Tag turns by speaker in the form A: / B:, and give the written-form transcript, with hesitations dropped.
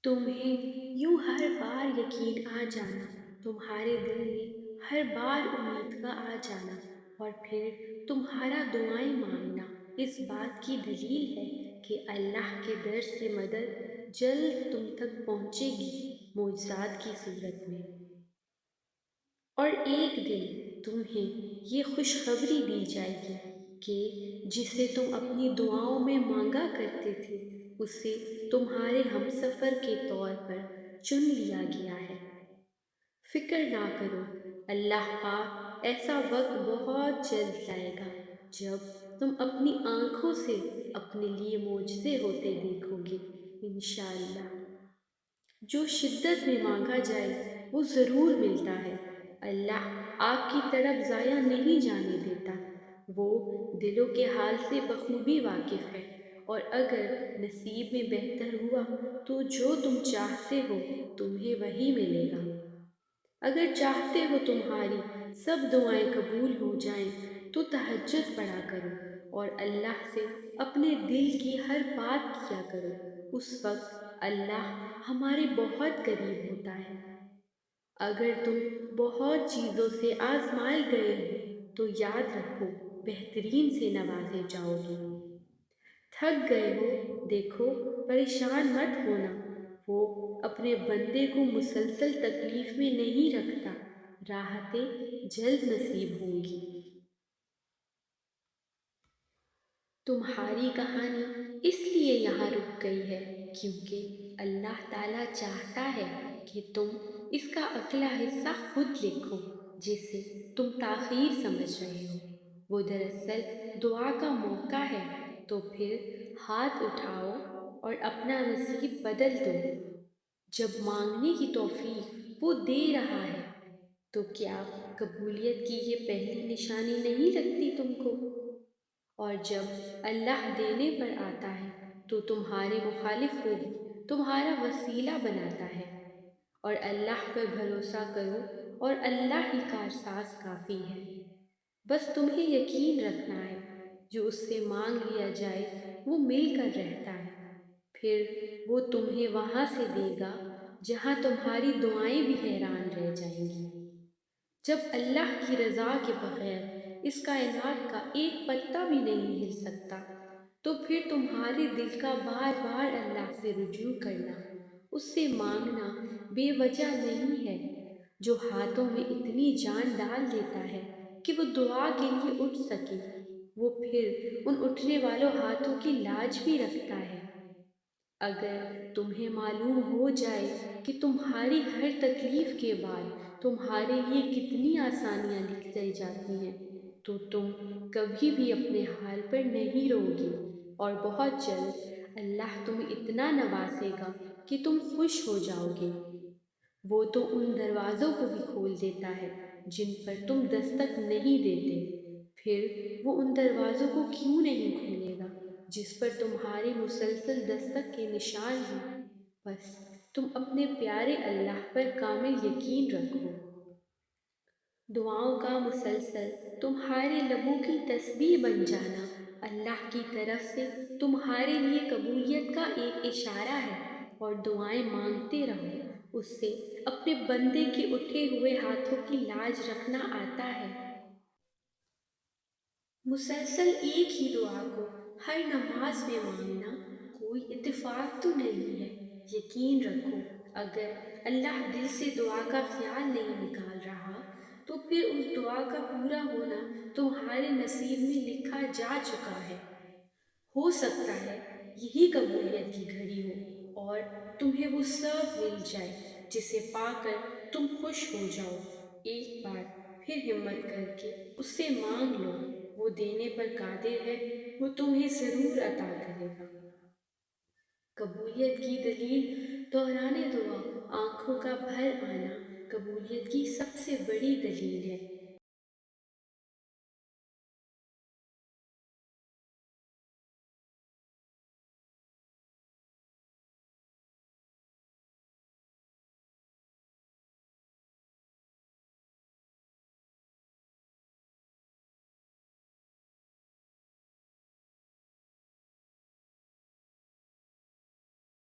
A: तुम्हें यूं हर बार यकीन आ जाना, तुम्हारे दिल में हर बार उम्मीद का आ जाना, और फिर तुम्हारा दुआएं मांगना इस बात की दलील है कि अल्लाह के दर से मदद जल्द तुम तक पहुंचेगी, मोजज़ात की सूरत में। और एक दिन तुम्हें ये खुशखबरी दी जाएगी कि जिसे तुम अपनी दुआओं में मांगा करते थे, उसे तुम्हारे हमसफर के तौर पर चुन लिया गया है। फिक्र ना करो, अल्लाह पाक ऐसा वक्त बहुत जल्द लाएगा जब तुम अपनी आंखों से अपने लिए मोजज़े होते देखोगे, इंशाअल्लाह। जो शिद्दत में मांगा जाए वो ज़रूर मिलता है। अल्लाह आपकी तरफ ज़ाया नहीं जाने देता। वो दिलों के हाल से बखूबी वाकिफ़ है, और अगर नसीब में बेहतर हुआ तो जो तुम चाहते हो तुम्हें वही मिलेगा। अगर चाहते हो तुम्हारी सब दुआएं कबूल हो जाएं तो तहज्जुद पढ़ा करो और अल्लाह से अपने दिल की हर बात किया करो। उस वक्त अल्लाह हमारे बहुत करीब होता है। अगर तुम बहुत चीज़ों से आजमाए गए हो तो याद रखो, बेहतरीन से नवाजे जाओगे। थक गए हो, देखो, परेशान मत होना। वो अपने बंदे को मुसलसल तकलीफ में नहीं रखता। राहतें जल्द नसीब होंगी। तुम्हारी कहानी इसलिए यहाँ रुक गई है क्योंकि अल्लाह ताला चाहता है कि तुम इसका अगला हिस्सा खुद लिखो, जिसे तुम ताखीर समझ रहे हो। वो दरअसल दुआ का मौका है, तो फिर हाथ उठाओ और अपना नसीब बदल दो। जब मांगने की तौफीक वो दे रहा है, तो क्या कबूलियत की ये पहली निशानी नहीं लगती तुमको? और जब अल्लाह देने पर आता है तो तुम्हारे मुखालिफ को भी तुम्हारा वसीला बनाता है। और अल्लाह पर भरोसा करो, और अल्लाह ही कारसाज काफ़ी है। बस तुम्हें यकीन रखना है, जो उससे मांग लिया जाए वो मिलकर रहता है। फिर वो तुम्हें वहां से देगा जहां तुम्हारी दुआएं भी हैरान रह जाएंगी। जब अल्लाह की रज़ा के बगैर इस कायनात का एक पत्ता भी नहीं हिल सकता, तो फिर तुम्हारे दिल का बार बार अल्लाह से रुजू करना, उससे मांगना बेवजह नहीं है। जो हाथों में इतनी जान डाल देता है कि वो दुआ के लिए उठ सके, वो फिर उन उठने वालों हाथों की लाज भी रखता है। अगर तुम्हें मालूम हो जाए कि तुम्हारी हर तकलीफ के बाद तुम्हारे लिए कितनी आसानियां लिखी जाती हैं, तो तुम कभी भी अपने हाल पर नहीं रोगी, और बहुत जल्द अल्लाह तुम्हें इतना नवाजेगा कि तुम खुश हो जाओगे। वो तो उन दरवाज़ों को भी खोल देता है जिन पर तुम दस्तक नहीं देते। फिर वो उन दरवाज़ों को क्यों नहीं खोलेगा जिस पर तुम्हारी मुसलसल दस्तक के निशान हैं। बस तुम अपने प्यारे अल्लाह पर कामिल यकीन रखो। दुआओं का मुसलसल तुम्हारे लबों की तस्बीह बन जाना अल्लाह की तरफ से तुम्हारे लिए कबूलियत का एक इशारा है। और दुआएं मांगते रहो, उससे अपने बंदे के उठे हुए हाथों की लाज रखना आता है। मुसलसल एक ही दुआ को हर नमाज में मांगना कोई इत्तेफाक तो नहीं है। यकीन रखो, अगर अल्लाह दिल से दुआ का ख्याल नहीं निकाल रहा, तो फिर उस दुआ का पूरा होना तुम्हारे नसीब में लिखा जा चुका है। हो सकता है यही कबूलियत की घड़ी हो, और तुम्हें वो सब मिल जाए जिसे पाकर तुम खुश हो जाओ। एक बार फिर हिम्मत करके उससे मांग लो, वो देने पर कादिर है, वो तुम्हें ज़रूर अता करेगा। कबूलियत की दलील दौराने दुआ आंखों का भर आना कबूलियत की सबसे बड़ी दलील है।